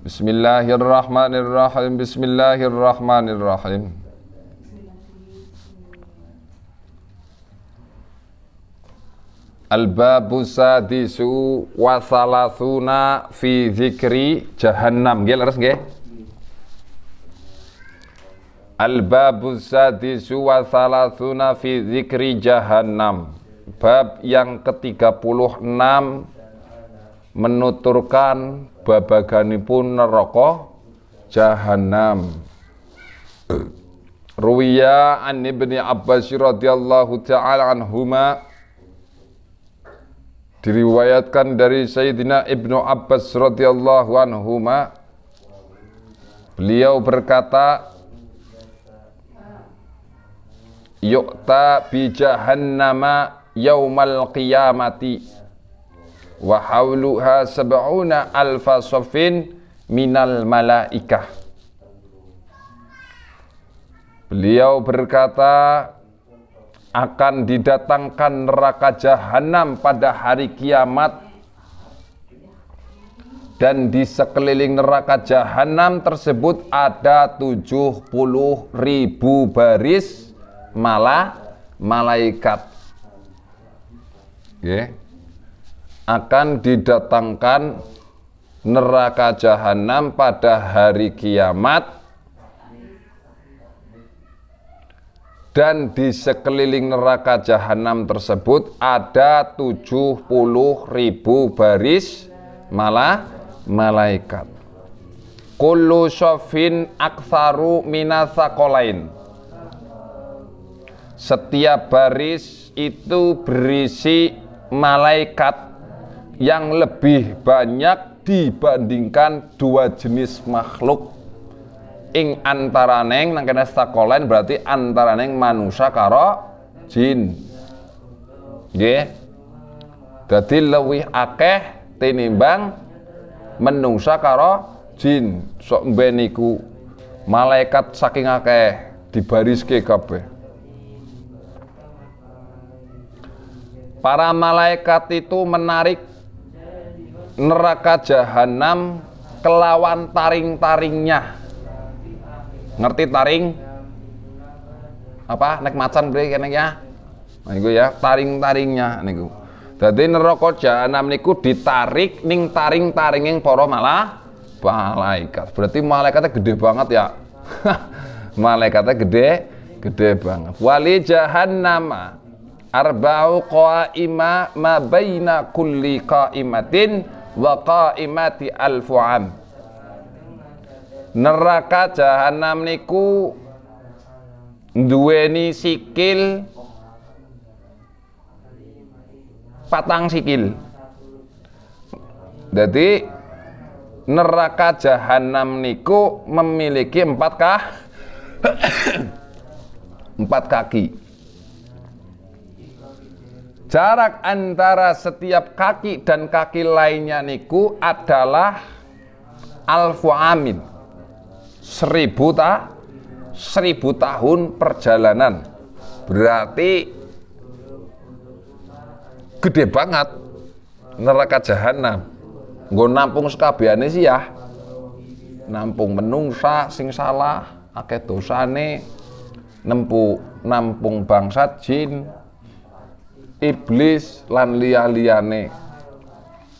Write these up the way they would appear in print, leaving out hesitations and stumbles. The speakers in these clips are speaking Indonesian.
Bismillahirrahmanirrahim. Bismillahirrahmanirrahim. Al-babu sadisu wa thalathuna fi dzikri jahannam. Nggih leres nggih? Al-babu sadisu wa thalathuna fi dzikri jahannam. Bab yang ke-36 menuturkan babaganipun neraka jahannam. Ruwiya an Ibni Abbas radhiyallahu ta'ala anhuma, diriwayatkan dari Sayyidina Ibnu Abbas radhiyallahu anhuma, beliau berkata, yu'ta bi jahannama yaumal qiyamati wa hawluha sab'una alfa safin minal malaikah. Beliau berkata, akan didatangkan neraka jahanam pada hari kiamat, dan di sekeliling neraka jahanam tersebut ada 70.000 baris malaikat. Akan didatangkan neraka jahanam pada hari kiamat, dan di sekeliling neraka jahanam tersebut ada 70.000 baris malaikat. Kullu syafin aktsaru minasaqalain. Setiap baris itu berisi malaikat yang lebih banyak dibandingkan dua jenis makhluk. Ing antaraneng nang kene saqalain berarti antaraneng manusia karo jin. Nggih. Dadi luwih akeh tinimbang menungsa karo jin. Sok mben niku malaikat saking akeh dibariske kabeh. Para malaikat itu menarik neraka jahanam kelawan taring-taringnya. Ngerti taring? Apa? Nek macan bre kene ya. Nah iku ya, taring-taringnya niku. Dadi neraka jahanam niku ditarik ning taring-taringing para malaikat. Berarti malaikatnya gede banget ya. Malaikatnya gede banget. Wali jahannama arba'u qa'ima ma baina kulli qa'imatin wa qa'imati alfu am. Neraka jahanam niku duweni sikil 4 sikil. Jadi neraka jahanam niku memiliki 4 kaki. Jarak antara setiap kaki dan kaki lainnya niku adalah alfu amin. 1000 tahun perjalanan. Berarti gede banget neraka jahanam. Nggo nampung sekabehane sih ya. Nampung menungsa sing salah, akeh dosane, nampung bangsat jin, iblis lan liya-liyane.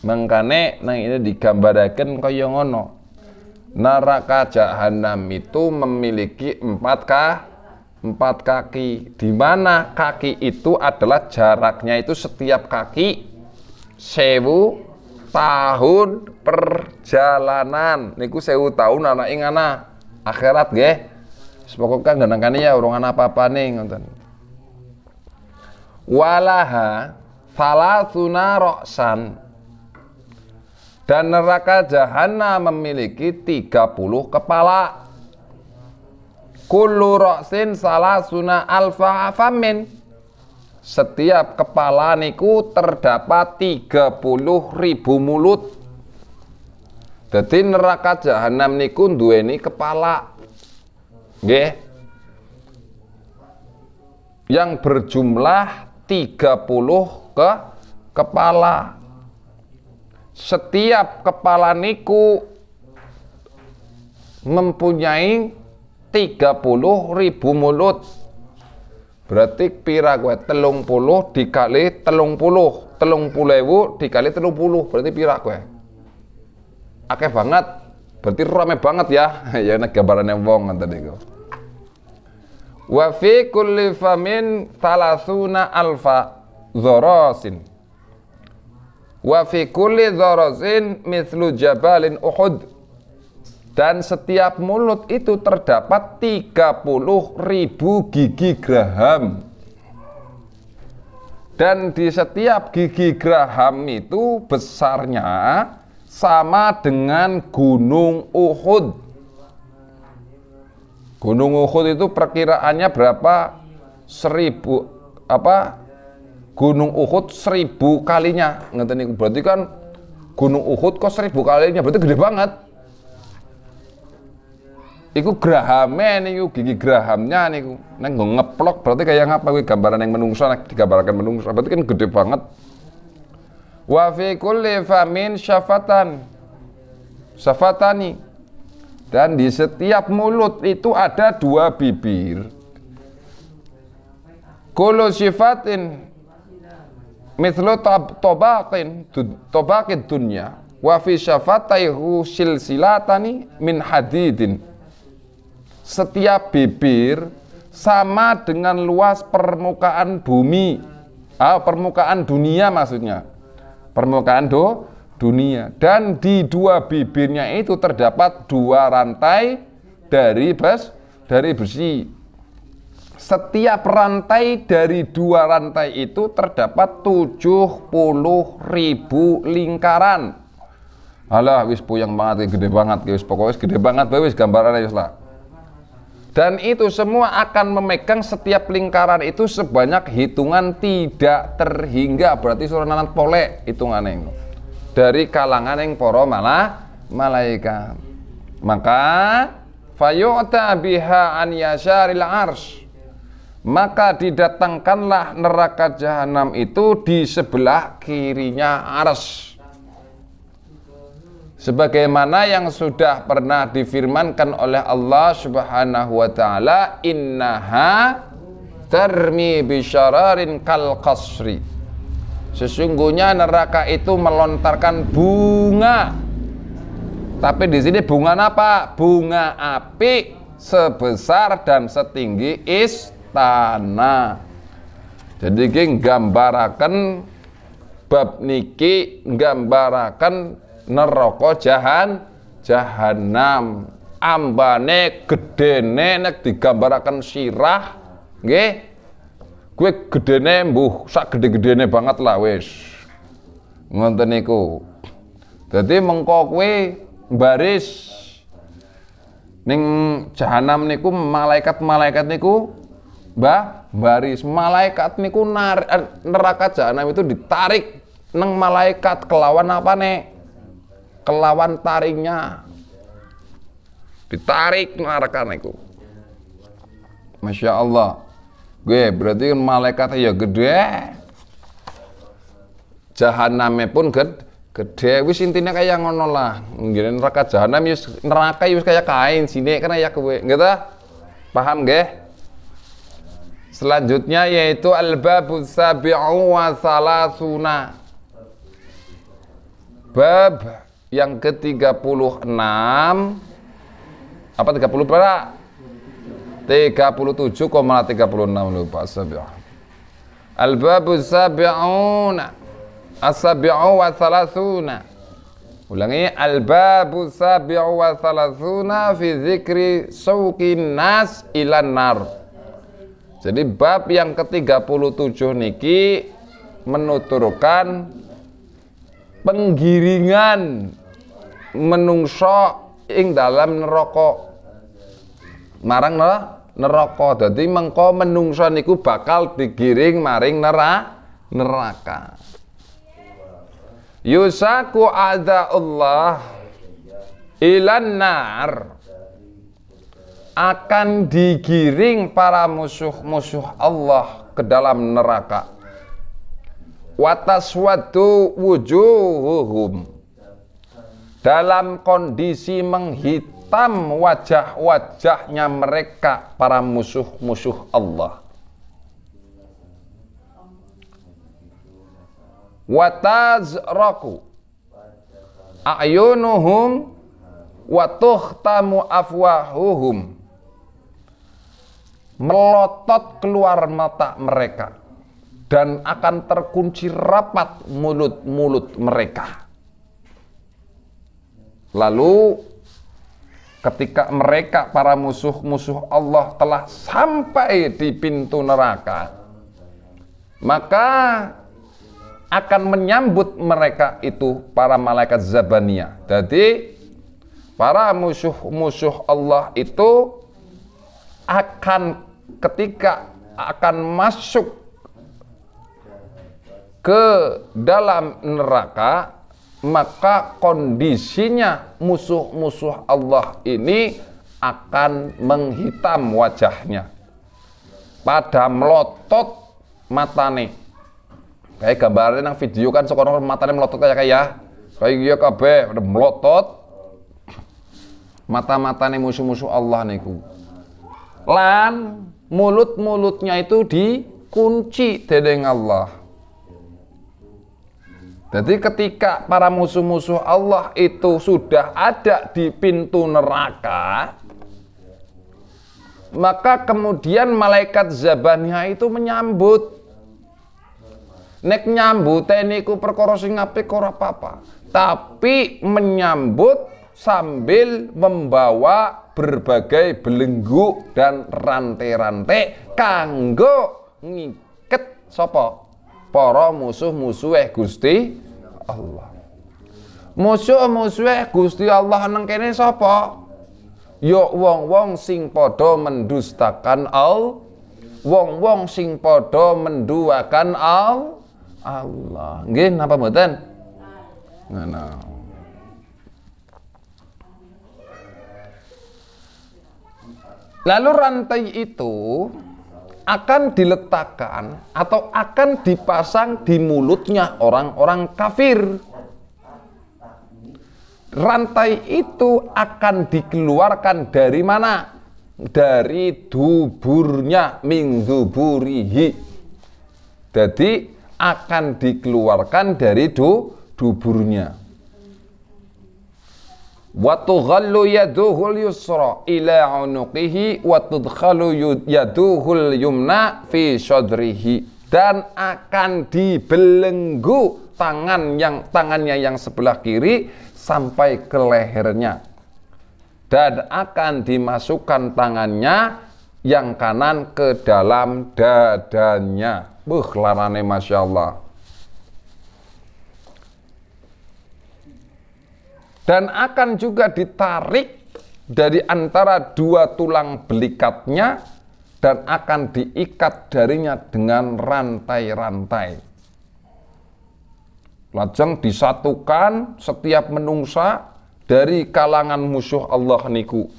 Mangkane nang ini digambaraken kaya ngono. Neraka jahanam itu memiliki 4 kaki, di mana kaki itu adalah jaraknya itu setiap kaki 1000 tahun perjalanan. Niku 1000 tahun anak ing ana akhirat nggih. Sepokoknya ganangkane ya urung ana apa-apane ngoten. Walaha salasuna ra'san. Dan neraka jahanam memiliki 30 kepala. Kullu ra'sin salasuna alfa famin. Setiap kepala niku terdapat 30.000 mulut. Jadi neraka jahanam niku duweni kepala. Nggih. Yang berjumlah 30 kepala. Setiap kepala niku mempunyai 30.000 mulut. Berarti pira kowe 30 dikali 30, 30.000 dikali 30, berarti pira kowe? Akeh banget. Berarti rame banget ya. Ya nek gambarane wong ngoten niku. Wa fi kulli famin 30 alfa dzarasin. Wa fi kulli dzarasin mithlu jabalin Uhud. Dan setiap mulut itu terdapat 30.000 gigi geraham. Dan di setiap gigi geraham itu besarnya sama dengan Gunung Uhud. Gunung Uhud itu perkiraannya berapa? 1000 apa? Gunung Uhud 1000 kalinya. Ngeten niku. Berarti kan Gunung Uhud kok 1000 kalinya, berarti gede banget. Iku gerahame niku, gigi gerahamnya niku. Nek ngeplok berarti kayak ngapa kuwi gambaran yang menungso nek digambarkan menungso. Berarti kan gede banget. Wa fi kulli famin syafatani. Dan di setiap mulut itu ada 2 bibir. Kullu sifatin mithlu tabaqin dunya wa fi syafataihi silsilatani min hadidin. Setiap bibir sama dengan luas permukaan bumi, permukaan dunia maksudnya, permukaan dunia. Dan di 2 bibirnya itu terdapat 2 rantai dari besi. Setiap rantai dari 2 rantai itu terdapat 70.000 lingkaran. Alah, wis puyeng banget, gede banget, wis pokoknya gede banget, wis gambarannya wis lah. Dan itu semua akan memegang setiap lingkaran itu sebanyak hitungan tidak terhingga. Berarti surah nanat polek hitungannya dari kalangan yang para malaikat. Maka fayu'ta biha an yasyaril arsh. Maka didatangkanlah neraka jahanam itu di sebelah kirinya arsy. Sebagaimana yang sudah pernah difirmankan oleh Allah Subhanahu wa taala, innaha tarmi bisyararin kal qasri. Sesungguhnya neraka itu melontarkan bunga. Tapi di sini bunga apa? Bunga api sebesar dan setinggi istana. Jadi ki nggambaraken bab niki nggambaraken neraka jahanam. Ambane gedene nek digambaraken sirah nggih kuwi gedene mbuh sak gede-gedene banget lah wis ngoten niku. Dadi mengko kuwi baris ning jahanam niku malaikat-malaikat niku baris malaikat niku neraka jahanam itu ditarik nang malaikat kelawan apa nek? Kelawan taringnya ditarik neraka niku. Masya Allah. Gue berarti malaikat ya gede. Jahaname pun gede. Wis intinya kayak ngono lah. Nggih neraka jahanam neraka wis kayak kain sini karena ya kowe. Nggih ta? Paham nggih? Selanjutnya yaitu al-babus sabi'u wa salasuna. Bab yang ke-36 apa 30 berapa? 37,36 lupa sabi'ah. Al-babus sabi'una as-sabi'u wa salasuna. Ulangi, al-babus sabi'u wa salasuna fi dzikri syauqin nas ilan nar. Jadi bab yang ke-37 niki menuturkan penggiringan menungso ing dalam neraka. Marang neraka. Dadi mengko menungso niku bakal digiring maring neraka. Yusaku ada Allah ilan nar. Akan digiring para musuh-musuh Allah ke dalam neraka. Wataswatu wujuhuhum. dalam kondisi menghitam wajah-wajahnya mereka para musuh-musuh Allah. Wa tazraqu a'yunuhum wa tuhtamu afwahuhum, melotot keluar mata mereka dan akan terkunci rapat mulut-mulut mereka. Lalu ketika mereka para musuh-musuh Allah telah sampai di pintu neraka, maka akan menyambut mereka itu para malaikat Zabaniyah. Jadi para musuh-musuh Allah itu akan ketika akan masuk ke dalam neraka, maka kondisinya musuh-musuh Allah ini akan menghitam wajahnya, pada melotot matane. Kayak gambarnya nang video kan sekarang matane melotot kayak iya kabeh udah melotot mata-matane musuh-musuh Allah niku. Lan mulut-mulutnya itu dikunci dening Allah. Jadi ketika para musuh-musuh Allah itu sudah ada di pintu neraka, maka kemudian malaikat Zabaniyah itu menyambut. Nek nyambut niku perkara sing apik ora apa-apa, tapi menyambut sambil membawa berbagai belenggu dan rantai-rantai kanggo ngiket sapa? Para musuh-musuhe Gusti Allah. Musuh-musuhe Gusti Allah nang kene sapa? Ya wong-wong sing padha mendustakan Allah, wong-wong sing padha menduakan Allah. Nggih napa mboten? Ngono. Lalu rantai itu akan diletakkan atau akan dipasang di mulutnya orang-orang kafir. Rantai itu akan dikeluarkan dari mana? Dari duburnya, min duburihi. Jadi akan dikeluarkan dari duburnya. Wa tughallu yaduhul yusra ila unuqihi wa tudkhalu yaduhul yumna fi syadrihi, dan akan dibelenggu tangannya yang sebelah kiri sampai ke lehernya, dan akan dimasukkan tangannya yang kanan ke dalam dadanya. Larane Masya Allah. Dan akan juga ditarik dari antara dua tulang belikatnya dan akan diikat darinya dengan rantai-rantai. Lajeng disatukan setiap menungsa dari kalangan musuh Allah niku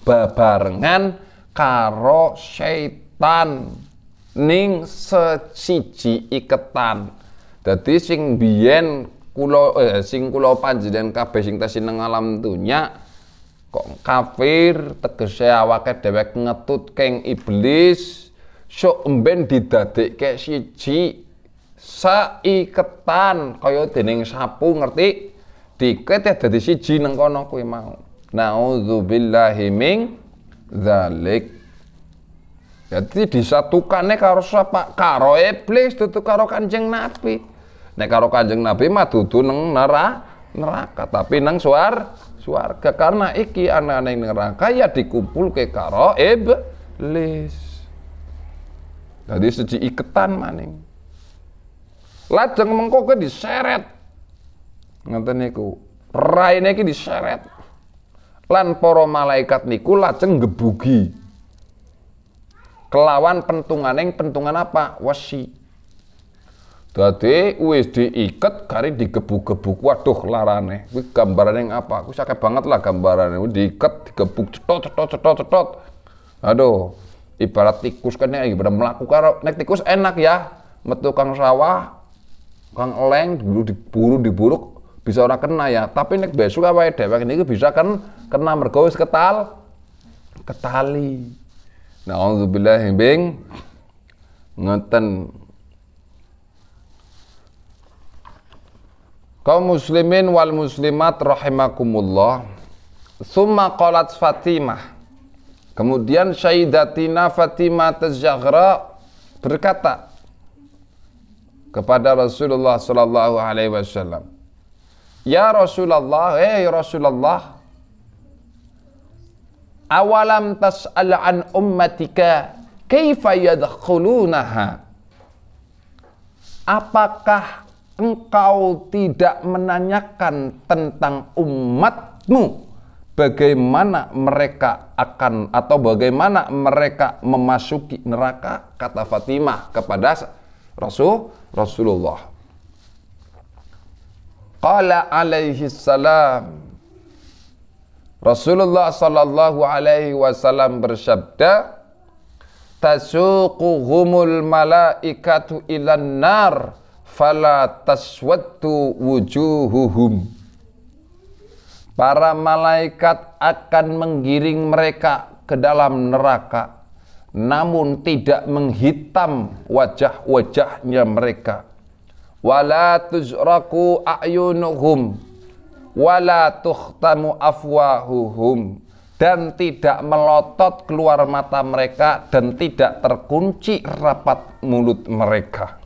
bebarengan karo syaitan ning sesiji iketan. Dadi sing biyen sing kula panjenengan kabeh sing tasih nang alam dunya kok kafir tegese awake dhewe ngetut keng iblis sok emben didadekke siji saiketan kaya dening sapu, ngerti, diket dadi siji nang kono kuwi mau. Nauzubillahi min dzalik. Jadi disatukane karo sapa? Karo iblis, dudu karo Kanjeng Nabi. Nek karo Kanjeng Nabi mah dudu nang neraka, tapi nang swarga. Karena iki anane neraka ya dikumpulke karo iblis. Jadi siji iketan maning. Lajeng mengko ke diseret. Ngoten niku. Raine iki diseret. Lan para malaikat niku lajeng gebugi. Kelawan pentungan apa? Wasi. Dadi wis diiket kari digebuk-gebuk. Waduh larane. Kuwi gambarane apa? Kuwi akeh banget lah gambarane. Diiket, digebuk cetot. Aduh, ibarat tikus kan iki pada mlaku karo nek tikus enak ya. Metu kang sawah, kang eleng diburu bisa ora kena ya, tapi nek besok awake dhewe niku bisa kena mergo wis ketali. Nauzubillah bing ngoten. Kaum muslimin wal muslimat rahimakumullah. Summa qalat Fatimah. Kemudian Sayyidatina Fatimah Az-Zahra berkata kepada Rasulullah sallallahu alaihi wasallam, "Ya Rasulullah, Rasulullah, awalam tas'al an ummatika kaifa yadkhulunaha?" Apakah engkau tidak menanyakan tentang umatmu, bagaimana mereka akan atau bagaimana mereka memasuki neraka? Kata Fatimah kepada Rasulullah. Qala alaihi salam, Rasulullah sallallahu alaihi wasallam bersabda, "Tasuquhumul malaikatu ilan nar fala taswaddu wujuhuhum." Para malaikat akan menggiring mereka ke dalam neraka, namun tidak menghitam wajah-wajahnya mereka. Wala tuzraku a'yunuhum wala tukhtamu afwahuhum, dan tidak melotot keluar mata mereka dan tidak terkunci rapat mulut mereka.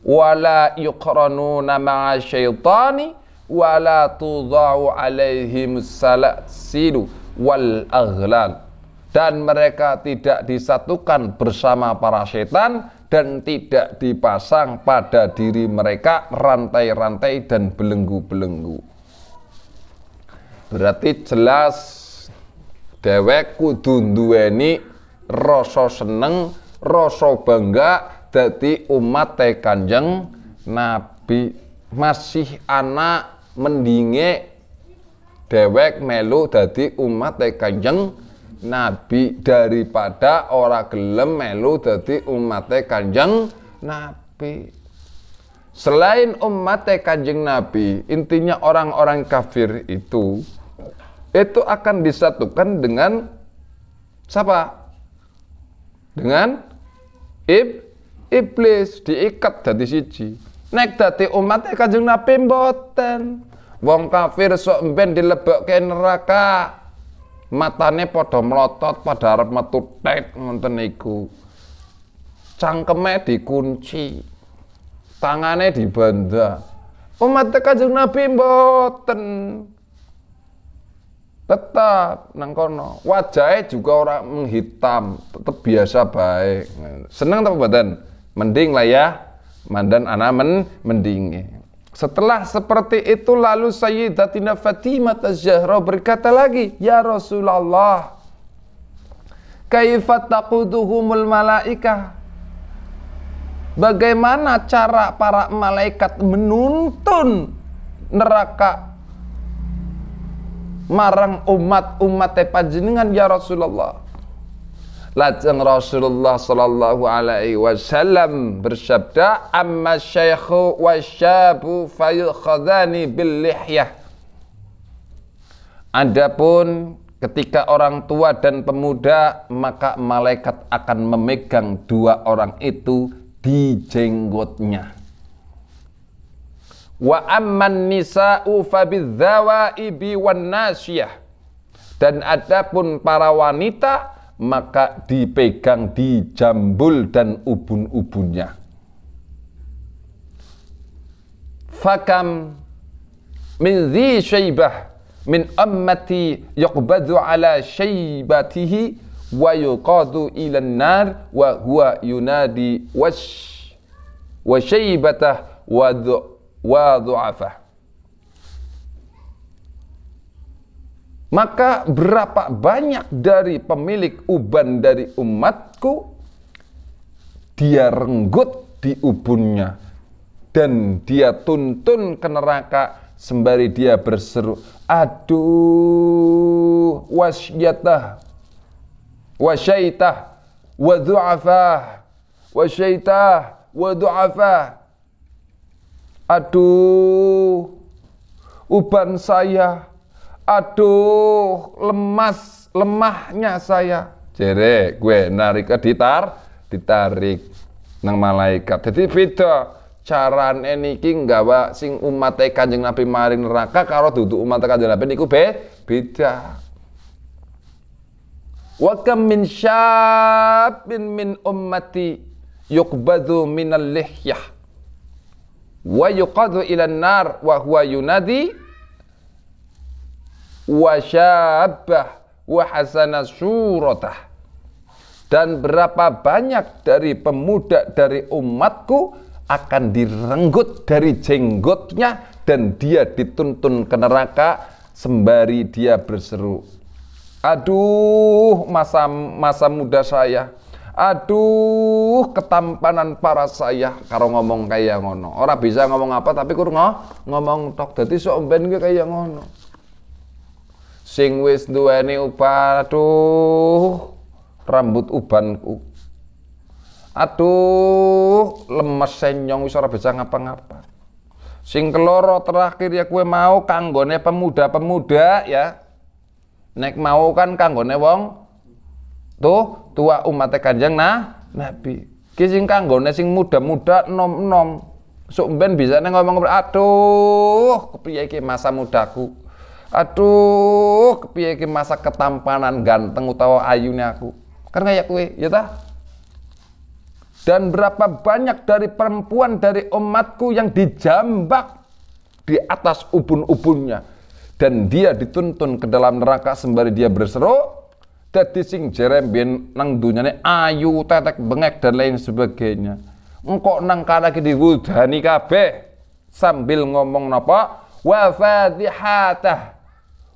Wala yuqranuna ma'a syaitani wala tudha'u alaihim salasilu wal aghlal, dan mereka tidak disatukan bersama para setan dan tidak dipasang pada diri mereka rantai-rantai dan belenggu-belenggu. Berarti jelas dhewek kudu duweni rasa seneng, rasa bangga dadi umat Kanjeng Nabi. Masih anak mendinge dhewek melu dadi umat Kanjeng Nabi daripada ora gelem melu dadi umat Kanjeng Nabi. Selain umat Kanjeng Nabi, intinya orang-orang kafir itu akan disatukan dengan siapa? Dengan iblis, diikat dadi siji. Nek dadi umat Kanjeng Nabi mboten. Wong kafir sok mben dilebokke neraka, matane padha melotot, padha arep metu tet ngoten niku. Cangkeme dikunci, tangane dibanda. Umat Kanjeng Nabi mboten. Tetap nang kono, wajahe juga ora menghitam, tetep biasa baik. Seneng ta mboten? Mending lah ya, mandan ana mending. Setelah seperti itu lalu Sayyidatina Fatimah Az-Zahra berkata lagi, "Ya Rasulullah, kaifa taquduhumul malaikah?" Bagaimana cara para malaikat menuntun neraka marang umat panjenengan ya Rasulullah? Lajeng Rasulullah sallallahu alaihi wasallam bersabda, "Amma syaikhu wasyabu fayukhadhani bil lihyah." Adapun ketika orang tua dan pemuda, maka malaikat akan memegang dua orang itu di jenggotnya. Wa amman nisa'u fabidzawa'ibi wan nasyah, dan adapun para wanita maka dipegang di jambul dan ubun-ubunnya. Fakam min dhi syaibah min ummati yuqbadu ala syaibatihi wa yuqadu ila an-nar wa huwa yunadi wa syaibatah wa du'afah. Maka berapa banyak dari pemilik uban dari umatku, dia renggut di ubunnya dan dia tuntun ke neraka sembari dia berseru, "Aduh, wasyatah, wasyaitah, wa du'afah, wasyaitah, wa du'afah." Aduh, uban saya, aduh lemahnya saya. Jere gue narik ditarik nang malaikat. Jadi beda carane niki nggawa sing umat Kanjeng Nabi maring neraka karo dudu umat Kanjeng Nabi niku beda. Wa kam min syabin min ummati yuqbadu minal lihyah wa yuqadu ilan nar wa huwa yunadi wa syabbah wa hasana suratah. Dan berapa banyak dari pemuda dari umatku akan direnggut dari jenggotnya dan dia dituntun ke neraka sembari dia berseru, aduh masa muda saya, aduh ketampanan para saya. Karo ngomong kaya ngono, ora bisa ngomong apa tapi kur ngomong tok. Dadi sok ben kuwi kaya ngono. Sing wis duweni uban, aduh rambut ubanku, aduh lemes senyong wis ora bisa ngapa-ngapa. Sing keloro terakhir ya kue mau kanggone pemuda-pemuda ya. Nek mau kan kanggone wong tuh tua umat Kanjeng Nabi. Ki sing kanggone sing muda-muda nom-nom. Sok ben bisane ngomong, aduh kepiye iki masa mudaku. Aduh kepiye iki masa ketampanan ganteng utawa ayune aku. Kan kayak kue ya ta? Dan berapa banyak dari perempuan dari umatku yang dijambak di atas ubun-ubunnya dan dia dituntun ke dalam neraka sembari dia berseru. Dadi sing jerembien nang dunyane ayu, tetek, bengek dan lain sebagainya. Engkok nang kana iki diwudani kabeh sambil ngomong napa? Wa fatihatah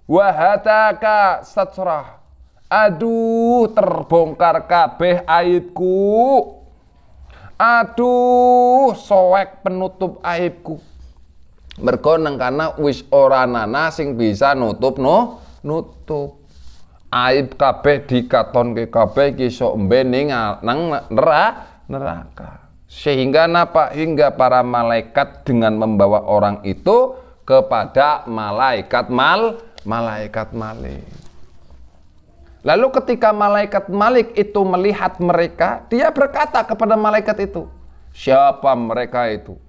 wa hataka satrah. Aduh terbongkar kabeh aibku. Aduh soek penutup aibku. Mergo nang kana wis ora ana sing bisa nutup nutup. Aib kabeh dikatonke kabeh iki sok mbene nang neraka. Sehingga napa? Hingga para malaikat dengan membawa orang itu kepada malaikat Malik. Lalu ketika malaikat Malik itu melihat mereka, dia berkata kepada malaikat itu, siapa mereka itu?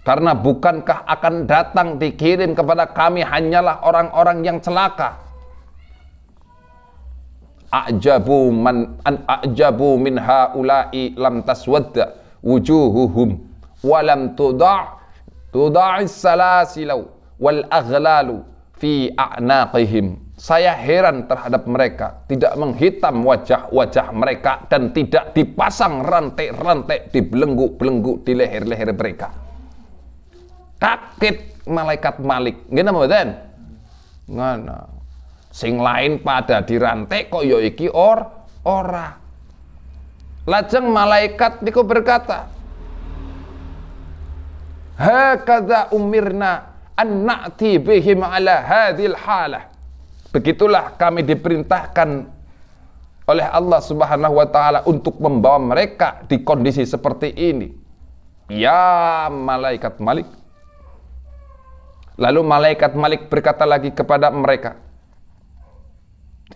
Karena bukankah akan datang dikirim kepada kami hanyalah orang-orang yang celaka? A'jabu min haula'i lam taswadda wujuhuhum wa lam tuda'is salasilau wal aghlalu fi a'naqihim. Saya heran terhadap mereka, tidak menghitam wajah-wajah mereka dan tidak dipasang rantai-rantai di belenggu-belenggu di leher-leher mereka. Kaget malaikat Malik. Ngene mboten? Ngono. Sing lain pada dirantai kok ya iki ora. Lajeng malaikat niku berkata, hakadza umirna an na'ti bihim ala hadhil halah. Begitulah kami diperintahkan oleh Allah Subhanahu wa taala untuk membawa mereka di kondisi seperti ini. Ya malaikat Malik. Lalu malaikat Malik berkata lagi kepada mereka,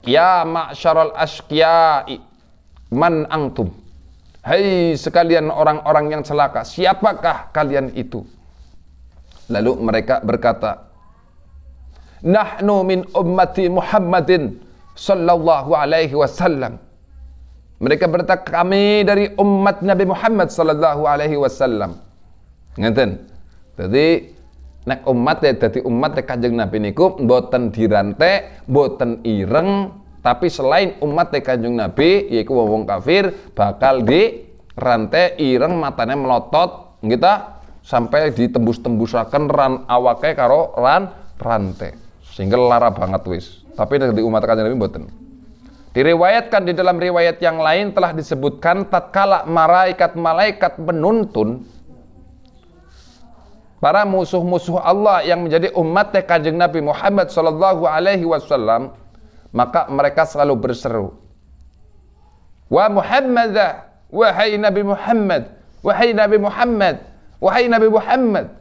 ya ma'syaral asqiya'i man antum. Hai sekalian orang-orang yang celaka, siapakah kalian itu? Lalu mereka berkata, nahnu min ummati Muhammadin sallallahu alaihi wasallam. Mereka berkata, kami dari umat Nabi Muhammad sallallahu alaihi wasallam. Ngeten. Jadi nek umat ya dadi umat Kanjeng Nabi niku mboten dirantai, mboten ireng, tapi selain umat Kanjeng Nabi yaiku wong kafir bakal dirantai ireng, matanya melotot kita sampai ditembus-tembusaken awake karo rantai. Sehingga lara banget wis. Tapi di umat Kanjeng Nabi mboten. Diriwayatkan di dalam riwayat yang lain telah disebutkan tatkala malaikat menuntun para musuh-musuh Allah yang menjadi umat Kanjeng Nabi Muhammad sallallahu alaihi wasallam, maka mereka selalu berseru, wa Muhammadah, wahai Nabi Muhammad, wahai Nabi Muhammad, wahai Nabi Muhammad.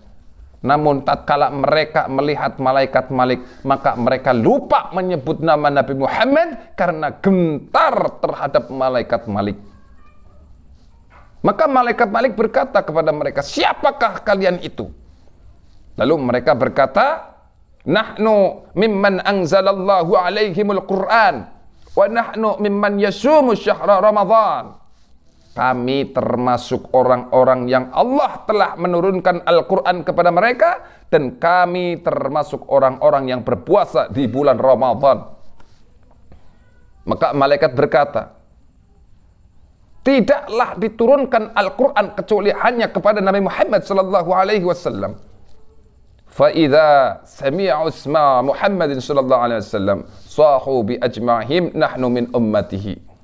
Namun tatkala mereka melihat malaikat Malik, maka mereka lupa menyebut nama Nabi Muhammad karena gentar terhadap malaikat Malik. Maka malaikat Malik berkata kepada mereka, siapakah kalian itu? Lalu mereka berkata, nahnu mimman anzalallahu alaihimul Qur'an wa nahnu mimman yasumu syahra Ramadan. Kami termasuk orang-orang yang Allah telah menurunkan Al-Quran kepada mereka, dan kami termasuk orang-orang yang berpuasa di bulan Ramadan. Maka malaikat berkata, tidaklah diturunkan Al-Quran kecuali hanya kepada Nabi Muhammad sallallahu alaihi wasallam. Fa idza sami'u isma Muhammadin sallallahu alaihi wasallam sahu bi ajma'ihim nahnu min ummatihi.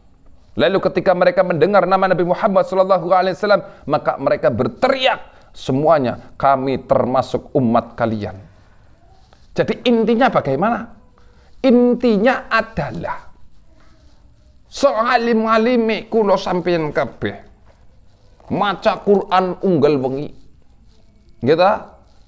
Lalu ketika mereka mendengar nama Nabi Muhammad sallallahu alaihi wasallam, maka mereka berteriak semuanya, kami termasuk umat kalian. Jadi intinya bagaimana? Intinya adalah soalim-alimi kula sampeyan kabeh maca Quran unggal wengi. Gitu?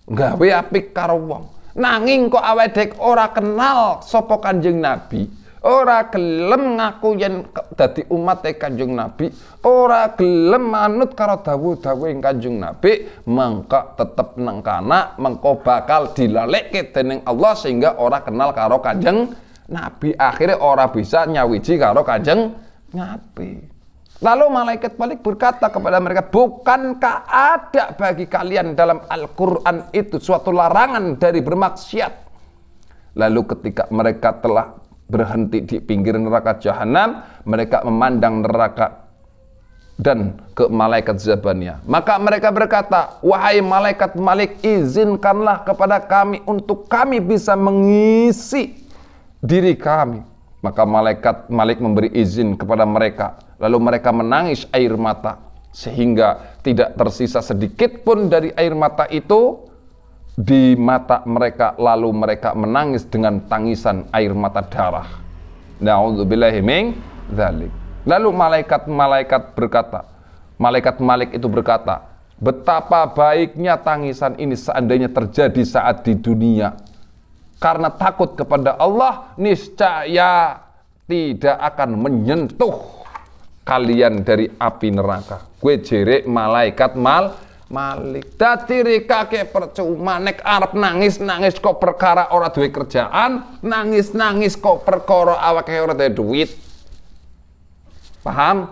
Gawe apik karo wong. Nanging kok awake dek ora kenal sapa Kanjeng Nabi. Ora gelem ngaku yen dadi umat Kanjeng Nabi, ora gelem manut karo dawuh-dawuh Kanjeng Nabi, mengko tetep nang kana, mengko bakal dilalekke dening Allah sehingga ora kenal karo Kanjeng Nabi. Akhirnya ora bisa nyawiji karo Kanjeng Nabi. Lalu malaikat Malik berkata kepada mereka, bukankah ada bagi kalian dalam Al-Quran itu suatu larangan dari bermaksiat? Lalu ketika mereka telah berhenti di pinggir neraka jahanam, mereka memandang neraka dan ke malaikat Zabaniyah. Maka mereka berkata, wahai malaikat Malik, izinkanlah kepada kami untuk kami bisa mengisi diri kami. Maka malaikat Malik memberi izin kepada mereka. Lalu mereka menangis air mata, sehingga tidak tersisa sedikit pun dari air mata itu di mata mereka. Lalu mereka menangis dengan tangisan air mata darah. Na'udzubillahi min dzalik. Lalu malaikat berkata, malaikat Malik itu berkata, betapa baiknya tangisan ini seandainya terjadi saat di dunia. Karena takut kepada Allah, niscaya tidak akan menyentuh kalian dari api neraka. Gue jerik malaikat Malik. Dadi rikake percuma nek arep nangis kok perkara ora duwe kerjaan, nangis kok perkara awake ora duwe duit. Paham?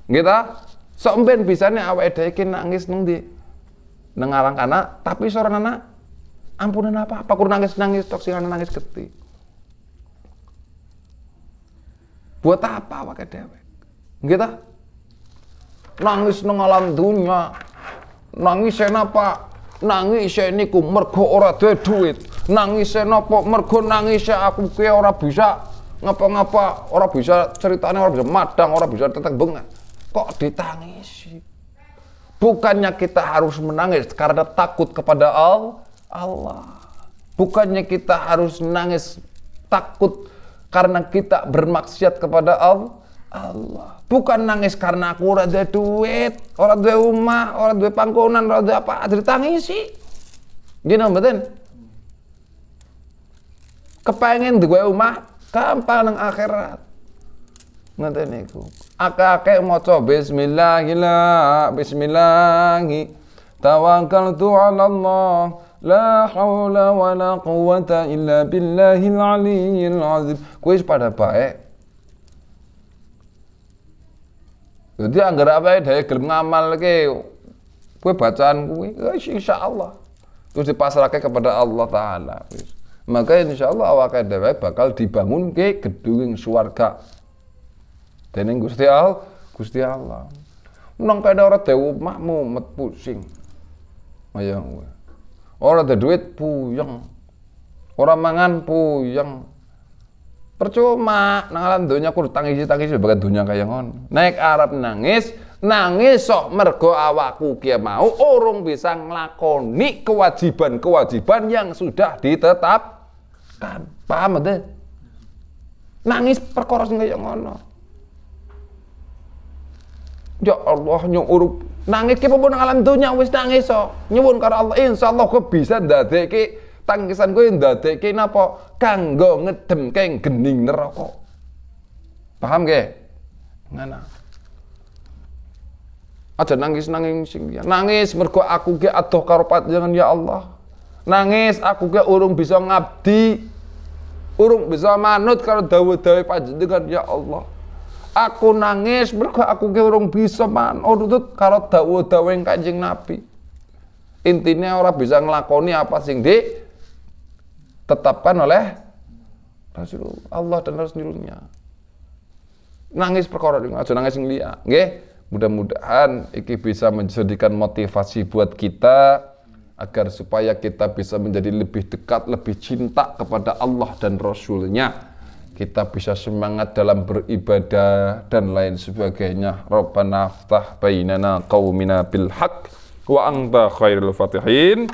Gitu? Sok ben bisane awake dhewe iki nangis nang ndi? Nang arang kana, tapi seorang anak ampunan apa kur nangis tok sing nangis geti. Buat apa awake dhewe? Gitu? Nangis nang alam dunya. Nangis napa? Nangis niku mergo ora duwe duit. Nangis napa? Mergo nangis aku ki ora bisa ngapa-ngapa, ora bisa ceritane, ora bisa madang, ora bisa tetek bengat. Kok ditangisi? Bukannya kita harus menangis karena takut kepada Allah. Bukannya kita harus nangis takut karena kita bermaksiat kepada Allah. Bukan nangis karena aku ora duwe duit, ora duwe omah, ora duwe panggonan, ora duwe apa, ditangisi. Gini mboten? Kepengen duwe omah gampang nang akhirat. Ngoten niku. Akeh-akeh maca bismillahi tawakkaltu 'ala Allah la haula wala quwwata illa billahil aliyyil azim. Kuwi pada baik. Jadi anggar apa dhewe gelem ngamal ke kowe bacaan kuwi insyaallah terus dipasrahke kepada Allah taala. Maka insyaallah awake dhewe bakal dibangun ke gedung swarga dening Gusti Allah. Nang kene ora dewe omahmu met pusing. Ayo kowe. Ora ada duit puyeng. Ora mangan puyeng. Percuma nang alam donya kudu tangisi bagian dunya kaya ngono. Nek arep nangis sok mergo awakku ki mau urung bisa nglakoni kewajiban yang sudah ditetapkan. Paham deh? Nangis perkara sing kaya ngono. Ya Allah, nyong urip Nangis ki pun alam dunya wis nangis so. Nyuwun karo Allah insyaallah kok bisa ndadekke tangisan kowe ndadekke napa kanggo ngedemke gening neraka. Paham nggih? Ngono. Aja nangis-nangis sing liya. Nangis mergo aku ki adoh karo panjenengan ya Allah. Nangis aku ki urung bisa ngabdi. Urung bisa manut karo dawuh-dawuh panjenengan ya Allah. Aku nangis mergo aku ki urung bisa manut karo dawuh-dawuh Kanjeng Nabi. Intinya orang bisa ngelakoni apa sing ditetapkan oleh Rasulullah Allah dan Rasulnya. Nangis perkara iki aja nangis sing liya, nggih. Mudah-mudahan iki bisa menjadikan motivasi buat kita agar supaya kita bisa menjadi lebih dekat, lebih cinta kepada Allah dan Rasulnya. Kita bisa semangat dalam beribadah dan lain sebagainya. Rabbana aftah bainana qaumina bil haqq wa anta khairul fatihin.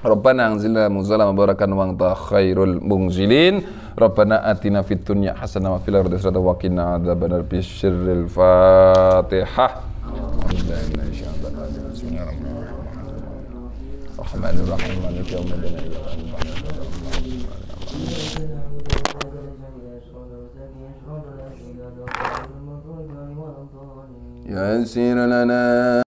Rabbana anzilna munzalan mubarakan wa anta khairul munzilin. Rabbana atina fid dunya hasanah wa fil ardi hasanah wa qina adzabannar. Bisyirril Fatihah. Bismillahirrahmanirrahim. Maliki yaumiddin. يسر لنا